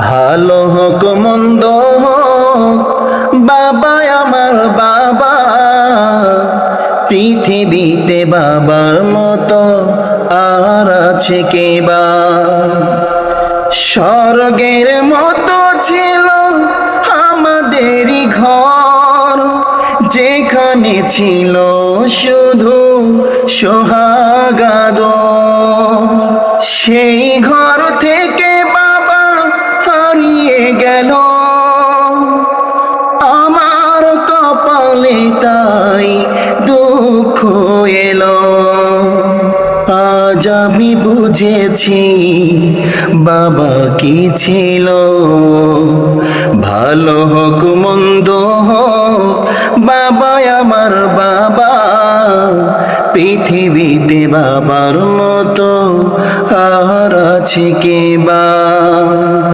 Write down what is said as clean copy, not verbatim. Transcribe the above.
ভালো হোক মন্দ হোক বাবা আমার বাবা, পৃথিবীতে বাবার মতো আর আছে কে বা। স্বর্গের মতো ছিল আমাদেরই ঘর, যেখানে ছিল শুধু সোহাগাদ। সেই ঘর থেকে বাবা হারিয়ে গেল, আমার কপালে তাই দুঃখ এলো। আজ আমি বুঝেছি বাবা কি ছিল। ভালো হোক মন্দ হোক বাবা আমার বাবা, পৃথিবীতে বাবার মতো আর আছে কে বা।